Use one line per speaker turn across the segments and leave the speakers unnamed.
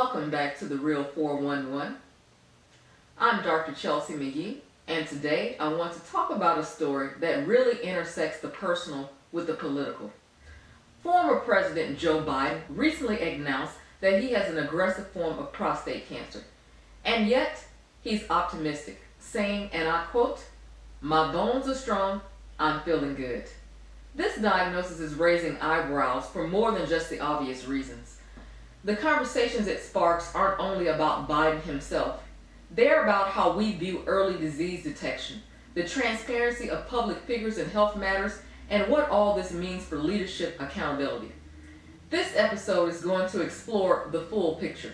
Welcome back to the Real 411. I'm Dr. 𝐾𝐨𝐧'𝐭 McGee, and today I want to talk about a story that really intersects the personal with the political. Former President Joe Biden recently announced that he has an aggressive form of prostate cancer, and yet he's optimistic, saying, and I quote, "My bones are strong, I'm feeling good." This diagnosis is raising eyebrows for more than just the obvious reasons. The conversations it sparks aren't only about Biden himself. They're about how we view early disease detection, the transparency of public figures in health matters, and what all this means for leadership accountability. This episode is going to explore the full picture.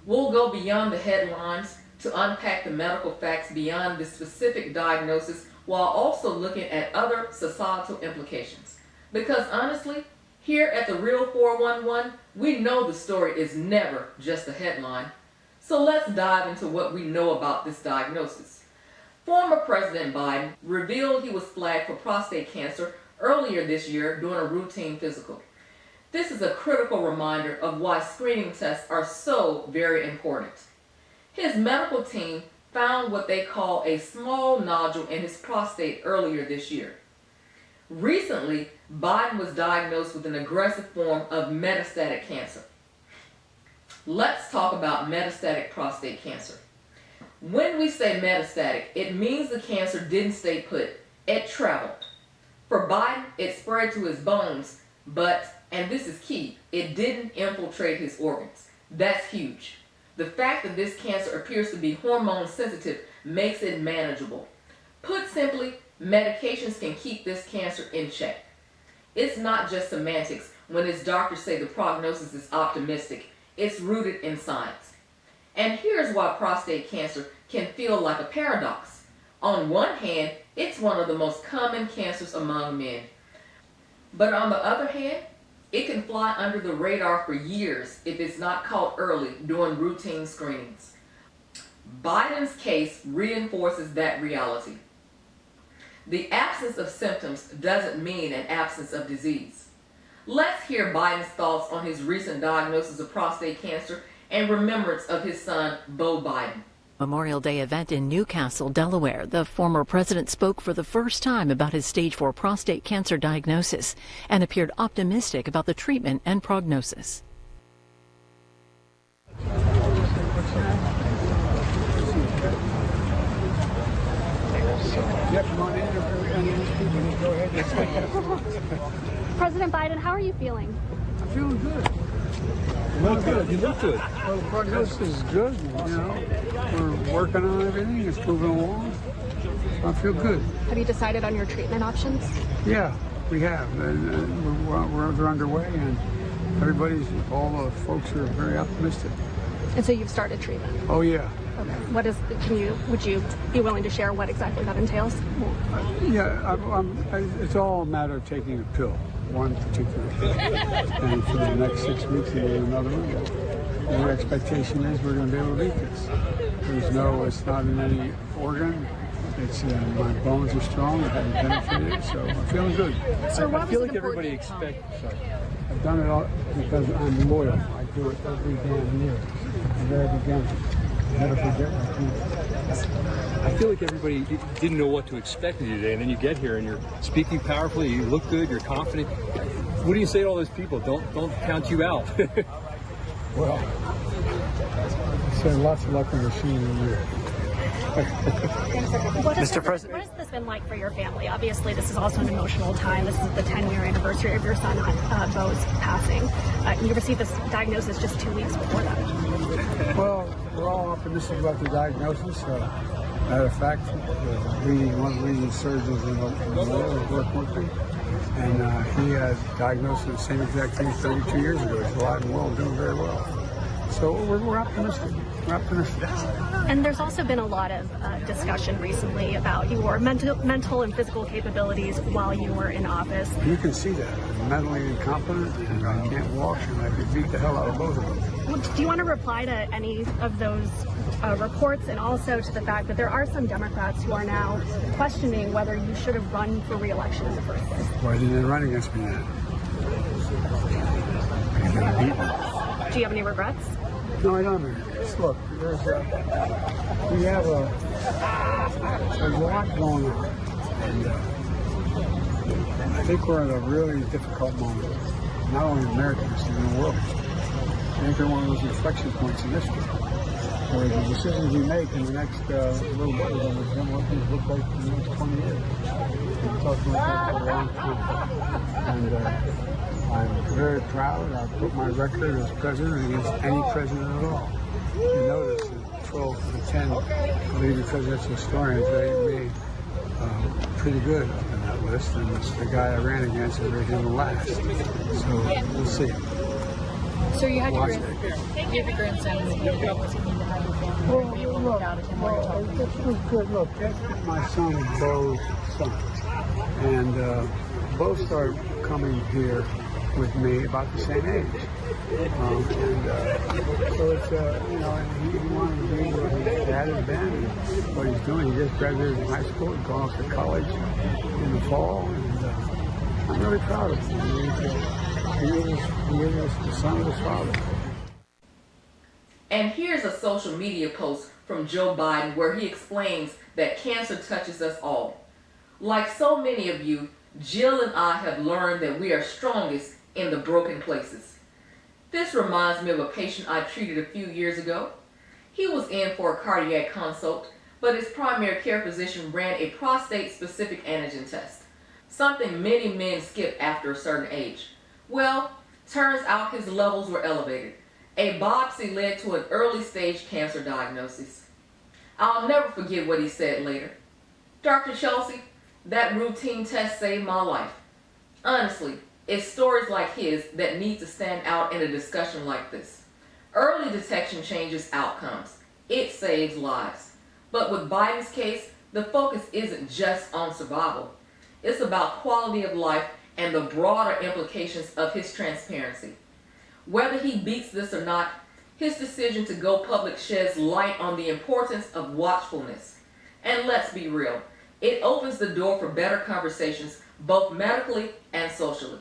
We'll go beyond the headlines to unpack the medical facts beyond the specific diagnosis while also looking at other societal implications. Because honestly, here at the Real 411, we know the story is never just a headline. So let's dive into what we know about this diagnosis. Former President Biden revealed he was flagged for prostate cancer earlier this year during a routine physical. This is a critical reminder of why screening tests are so very important. His medical team found what they call a small nodule in his prostate earlier this year. Recently, Biden was diagnosed with an aggressive form of metastatic cancer. Let's talk about metastatic prostate cancer. When we say metastatic, it means the cancer didn't stay put, it traveled. For Biden, it spread to his bones, but, and this is key, it didn't infiltrate his organs. That's huge. The fact that this cancer appears to be hormone sensitive makes it manageable. Put simply, medications can keep this cancer in check. It's not just semantics when its doctors say the prognosis is optimistic. It's rooted in science. And here's why prostate cancer can feel like a paradox. On one hand, it's one of the most common cancers among men. But on the other hand, it can fly under the radar for years if it's not caught early during routine screenings. Biden's case reinforces that reality. The absence of symptoms doesn't mean an absence of disease. Let's hear Biden's thoughts on his recent diagnosis of prostate cancer and remembrance of his son, Beau Biden.
Memorial Day event in Newcastle, Delaware. The former president spoke for the first time about his stage 4 prostate cancer diagnosis and appeared optimistic about the treatment and prognosis.
President Biden, how are you feeling?
I'm feeling good.
You look good. You look good.
Well, the prognosis is good. You know, we're working on everything. It's moving along. I feel good.
Have you decided on your treatment options?
Yeah, we have. We're underway, and all the folks are very optimistic.
And so you've started treatment?
Oh yeah.
Okay. Would you be willing to share what exactly that entails?
It's all a matter of taking a pill, one particular pill, and for the next 6 weeks and then another one. And the expectation is we're going to be able to beat this. It's not in any organ. It's my bones are strong. I've been benefited, so I'm feeling good.
So
I feel like everybody expects.
I've done it all because I'm loyal. I do it every damn year. At the very beginning. Never forget my team.
I feel like everybody didn't know what to expect of you today, and then you get here and you're speaking powerfully. You look good. You're confident. What do you say to all those people? Don't count you out.
Well, I say lots of luck in the senior year.
Mr. President, what has this been like for your family? Obviously, this is also an emotional time. This is the 10-year anniversary of your son, Beau's passing. You received this diagnosis just 2 weeks before that.
Well, we're all optimistic about the diagnosis. Matter of fact, one of the leading surgeons in the world worked with me, and he had diagnosed with the same exact thing 32 years ago. He's alive and well, doing very well. So we're optimistic. We're optimistic.
And there's also been a lot of discussion recently about your mental and physical capabilities while you were in office.
You can see that. I'm mentally incompetent, and I can't walk, and I could beat the hell out of both of them.
Well, do you want to reply to any of those reports, and also to the fact that there are some Democrats who are now questioning whether you should have run for re-election in the first place?
Why didn't they run against me then? I got beaten.
Do you have any regrets?
No, I don't mean it. Look, we have there's a lot going on, and I think we're at a really difficult moment, not only in America, but in the world. I think they're one of those inflection points in history, where the decisions we make in the next little bit are going to determine what things look like in the next 20 years. We're talking about that for a long time. And I'm very proud. I put my record as president against any president at all. You notice that 12 of the 10 leading presidential historians rated me pretty good on that list, and the guy I ran against is rated him the last. So we'll see.
So you had
Watch
your grandson with you. What's it mean to have your family? Were you able to look out at him while you're talking?
It was good. Look, that's my son Bo's son. And Bo started coming here with me about the same age. So it's, and he wanted to be where his dad has been and what he's doing. He just graduated from high school and going off to college in the fall. And I'm really proud of him. He is the son of his father.
And here's a social media post from Joe Biden where he explains that cancer touches us all. Like so many of you, Jill and I have learned that we are strongest in the broken places. This reminds me of a patient I treated a few years ago. He was in for a cardiac consult, but his primary care physician ran a prostate-specific antigen test, something many men skip after a certain age. Well, turns out his levels were elevated. A biopsy led to an early-stage cancer diagnosis. I'll never forget what he said later. Dr. Chelsea, that routine test saved my life. Honestly, it's stories like his that need to stand out in a discussion like this. Early detection changes outcomes. It saves lives. But with Biden's case, the focus isn't just on survival. It's about quality of life and the broader implications of his transparency. Whether he beats this or not, his decision to go public sheds light on the importance of watchfulness. And let's be real, it opens the door for better conversations, both medically and socially.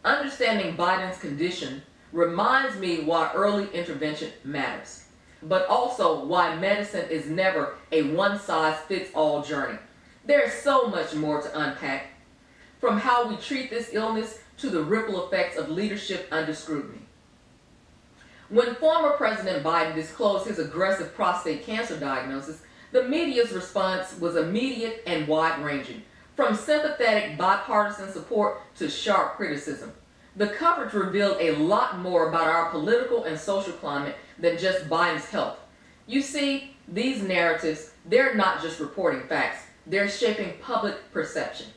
Understanding Biden's condition reminds me why early intervention matters, but also why medicine is never a one-size-fits-all journey. There's so much more to unpack, from how we treat this illness to the ripple effects of leadership under scrutiny. When former President Biden disclosed his aggressive prostate cancer diagnosis, the media's response was immediate and wide-ranging, from sympathetic bipartisan support to sharp criticism. The coverage revealed a lot more about our political and social climate than just Biden's health. You see, these narratives, they're not just reporting facts, they're shaping public perception.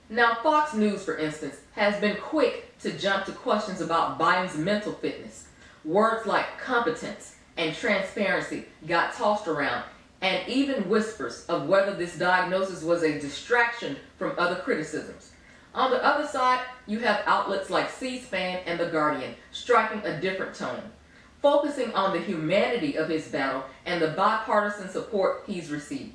Now, Fox News, for instance, has been quick to jump to questions about Biden's mental fitness. Words like competence and transparency got tossed around, and even whispers of whether this diagnosis was a distraction from other criticisms. On the other side, you have outlets like C-SPAN and The Guardian striking a different tone, focusing on the humanity of his battle and the bipartisan support he's received.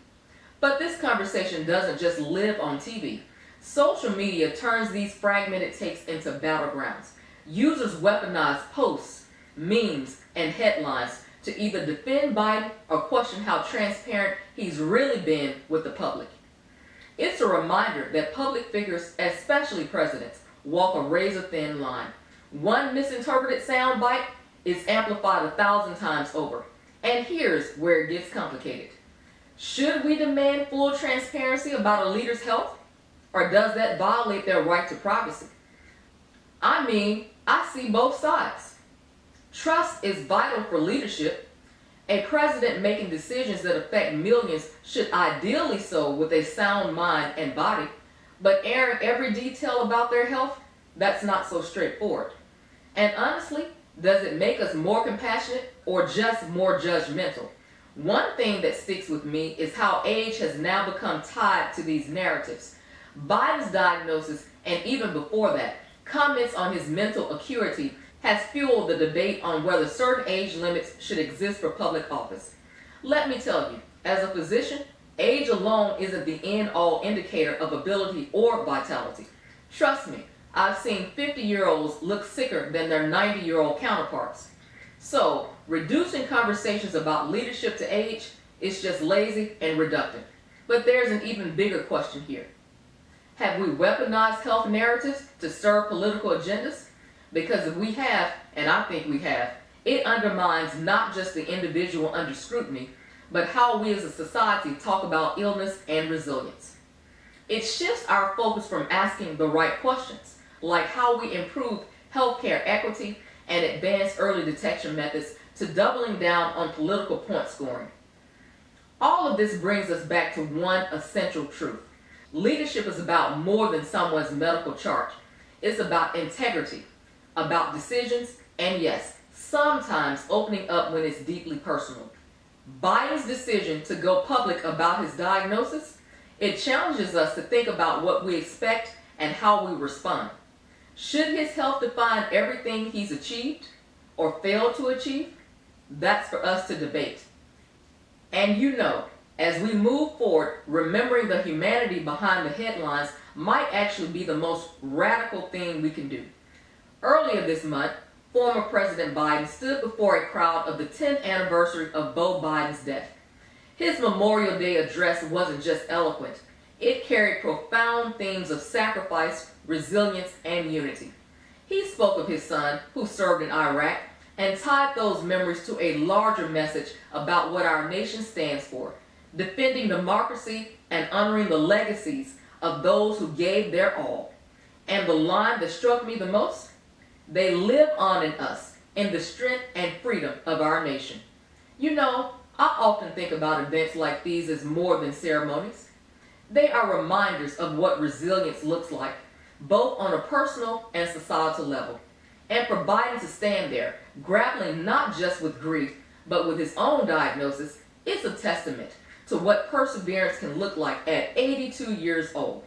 But this conversation doesn't just live on TV. Social media turns these fragmented takes into battlegrounds. Users weaponize posts, memes, and headlines to either defend Biden or question how transparent he's really been with the public. It's a reminder that public figures, especially presidents, walk a razor-thin line. One misinterpreted soundbite is amplified 1,000 times over. And here's where it gets complicated. Should we demand full transparency about a leader's health? Or does that violate their right to privacy? I mean, I see both sides. Trust is vital for leadership. A president making decisions that affect millions should ideally so with a sound mind and body, but airing every detail about their health, that's not so straightforward. And honestly, does it make us more compassionate or just more judgmental? One thing that sticks with me is how age has now become tied to these narratives. Biden's diagnosis, and even before that, comments on his mental acuity has fueled the debate on whether certain age limits should exist for public office. Let me tell you, as a physician, age alone isn't the end-all indicator of ability or vitality. Trust me, I've seen 50-year-olds look sicker than their 90-year-old counterparts. So, reducing conversations about leadership to age is just lazy and reductive. But there's an even bigger question here. Have we weaponized health narratives to serve political agendas? Because if we have, and I think we have, it undermines not just the individual under scrutiny, but how we as a society talk about illness and resilience. It shifts our focus from asking the right questions, like how we improve healthcare equity and advance early detection methods, to doubling down on political point scoring. All of this brings us back to one essential truth. Leadership is about more than someone's medical chart. It's about integrity, about decisions, and yes, sometimes opening up when it's deeply personal. Biden's decision to go public about his diagnosis, it challenges us to think about what we expect and how we respond. Should his health define everything he's achieved or failed to achieve? That's for us to debate. And you know, as we move forward, remembering the humanity behind the headlines might actually be the most radical thing we can do. Earlier this month, former President Biden stood before a crowd of the 10th anniversary of Beau Biden's death. His Memorial Day address wasn't just eloquent. It carried profound themes of sacrifice, resilience, and unity. He spoke of his son, who served in Iraq, and tied those memories to a larger message about what our nation stands for, defending democracy and honoring the legacies of those who gave their all. And the line that struck me the most: they live on in us, in the strength and freedom of our nation. You know, I often think about events like these as more than ceremonies. They are reminders of what resilience looks like, both on a personal and societal level. And for Biden to stand there, grappling not just with grief, but with his own diagnosis, it's a testament to what perseverance can look like at 82 years old.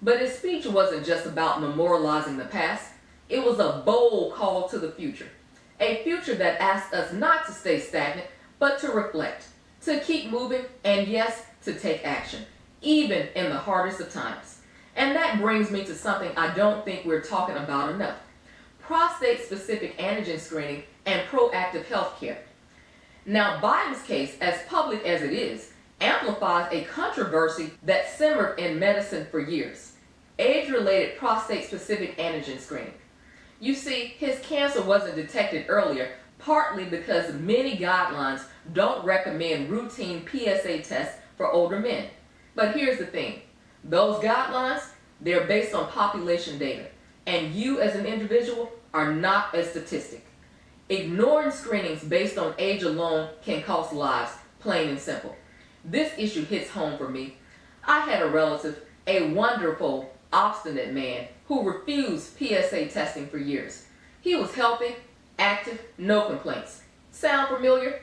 But his speech wasn't just about memorializing the past. It was a bold call to the future. A future that asks us not to stay stagnant, but to reflect, to keep moving, and yes, to take action, even in the hardest of times. And that brings me to something I don't think we're talking about enough: prostate-specific antigen screening and proactive health care. Now, Biden's case, as public as it is, amplifies a controversy that simmered in medicine for years: age-related prostate-specific antigen screening. You see, his cancer wasn't detected earlier, partly because many guidelines don't recommend routine PSA tests for older men. But here's the thing: those guidelines, they're based on population data, and you as an individual are not a statistic. Ignoring screenings based on age alone can cost lives, plain and simple. This issue hits home for me. I had a relative, a wonderful, obstinate man, who refused PSA testing for years. He was healthy, active, no complaints. Sound familiar?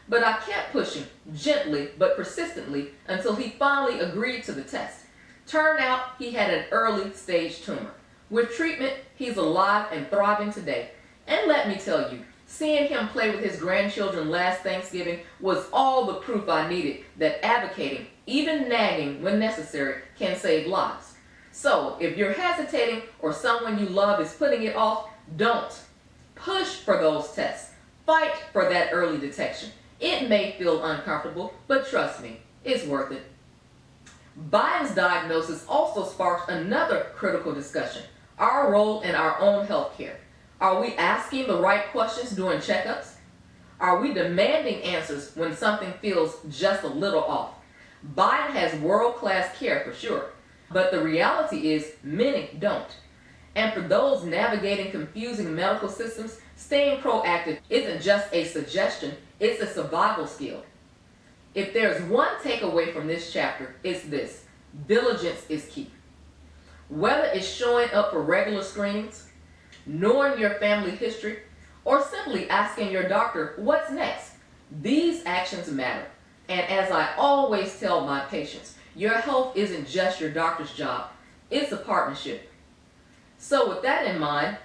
But I kept pushing, gently but persistently, until he finally agreed to the test. Turned out he had an early stage tumor. With treatment, he's alive and thriving today. And let me tell you, seeing him play with his grandchildren last Thanksgiving was all the proof I needed that advocating, even nagging when necessary, can save lives. So, if you're hesitating or someone you love is putting it off, don't. Push for those tests. Fight for that early detection. It may feel uncomfortable, but trust me, it's worth it. Biden's diagnosis also sparked another critical discussion: our role in our own health care. Are we asking the right questions during checkups? Are we demanding answers when something feels just a little off? Biden has world-class care for sure, but the reality is many don't. And for those navigating confusing medical systems, staying proactive isn't just a suggestion, it's a survival skill. If there's one takeaway from this chapter, it's this: diligence is key. Whether it's showing up for regular screenings, knowing your family history, or simply asking your doctor what's next, these actions matter. And as I always tell my patients, your health isn't just your doctor's job, it's a partnership. So with that in mind,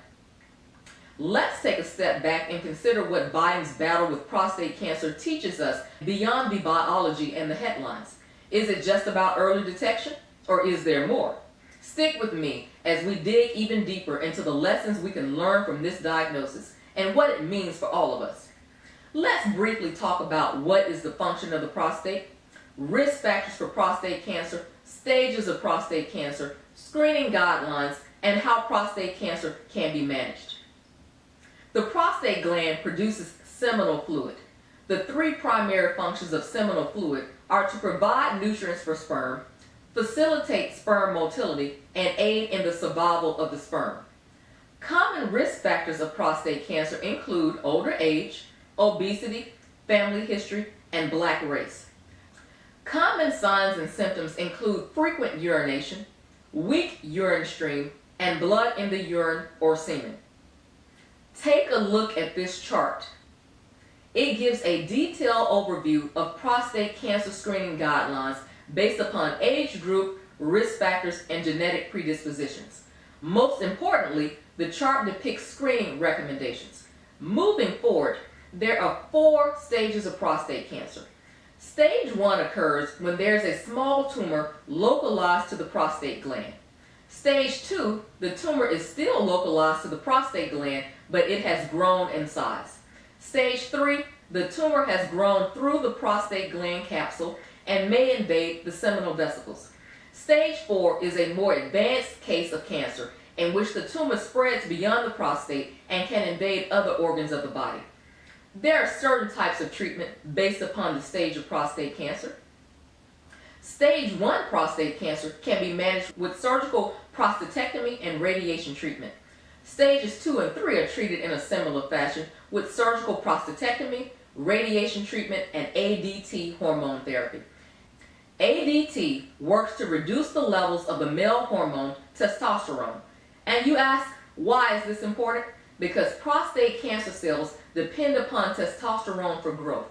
let's take a step back and consider what Biden's battle with prostate cancer teaches us beyond the biology and the headlines. Is it just about early detection, or is there more? Stick with me as we dig even deeper into the lessons we can learn from this diagnosis and what it means for all of us. Let's briefly talk about what is the function of the prostate, risk factors for prostate cancer, stages of prostate cancer, screening guidelines, and how prostate cancer can be managed. The prostate gland produces seminal fluid. The three primary functions of seminal fluid are to provide nutrients for sperm, facilitate sperm motility, and aid in the survival of the sperm. Common risk factors of prostate cancer include older age, obesity, family history, and black race. Common signs and symptoms include frequent urination, weak urine stream, and blood in the urine or semen. Take a look at this chart. It gives a detailed overview of prostate cancer screening guidelines based upon age group, risk factors, and genetic predispositions. Most importantly, the chart depicts screening recommendations. Moving forward, there are 4 stages of prostate cancer. Stage 1 occurs when there is a small tumor localized to the prostate gland. Stage 2, the tumor is still localized to the prostate gland, but it has grown in size. Stage 3, the tumor has grown through the prostate gland capsule and may invade the seminal vesicles. Stage 4 is a more advanced case of cancer in which the tumor spreads beyond the prostate and can invade other organs of the body. There are certain types of treatment based upon the stage of prostate cancer. Stage 1 prostate cancer can be managed with surgical prostatectomy and radiation treatment. Stages 2 and 3 are treated in a similar fashion with surgical prostatectomy, radiation treatment, and ADT hormone therapy. ADT works to reduce the levels of the male hormone testosterone. And you ask, why is this important? Because prostate cancer cells depend upon testosterone for growth.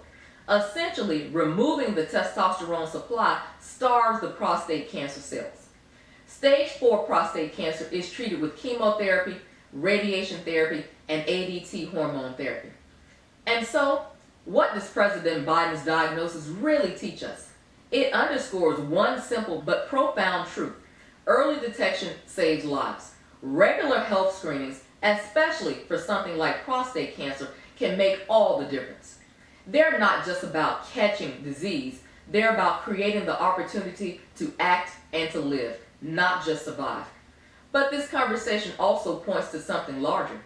Essentially, removing the testosterone supply starves the prostate cancer cells. Stage 4 prostate cancer is treated with chemotherapy, radiation therapy, and ADT hormone therapy. And so, what does President Biden's diagnosis really teach us? It underscores one simple but profound truth. Early detection saves lives. Regular health screenings, especially for something like prostate cancer, can make all the difference. They're not just about catching disease, they're about creating the opportunity to act and to live, not just survive. But this conversation also points to something larger.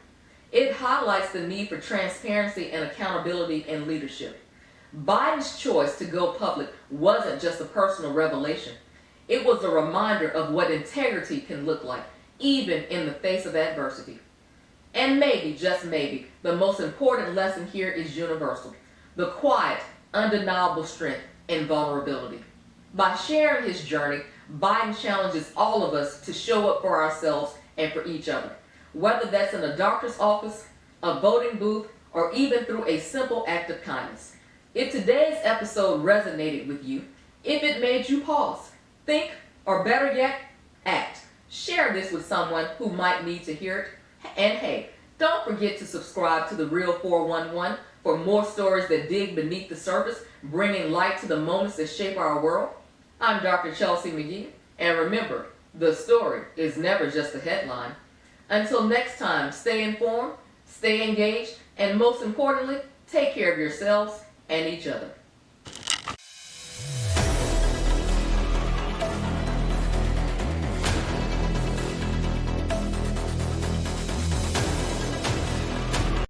It highlights the need for transparency and accountability in leadership. Biden's choice to go public wasn't just a personal revelation. It was a reminder of what integrity can look like, even in the face of adversity. And maybe, just maybe, the most important lesson here is universal. The quiet, undeniable strength in vulnerability. By sharing his journey, Biden challenges all of us to show up for ourselves and for each other. Whether that's in a doctor's office, a voting booth, or even through a simple act of kindness. If today's episode resonated with you, if it made you pause, think, or better yet, act, share this with someone who might need to hear it. And hey, don't forget to subscribe to The Real 411 for more stories that dig beneath the surface, bringing light to the moments that shape our world. I'm Dr. 𝐃𝐨𝐧'𝐭, and remember, the story is never just a headline. Until next time, stay informed, stay engaged, and most importantly, take care of yourselves and each other.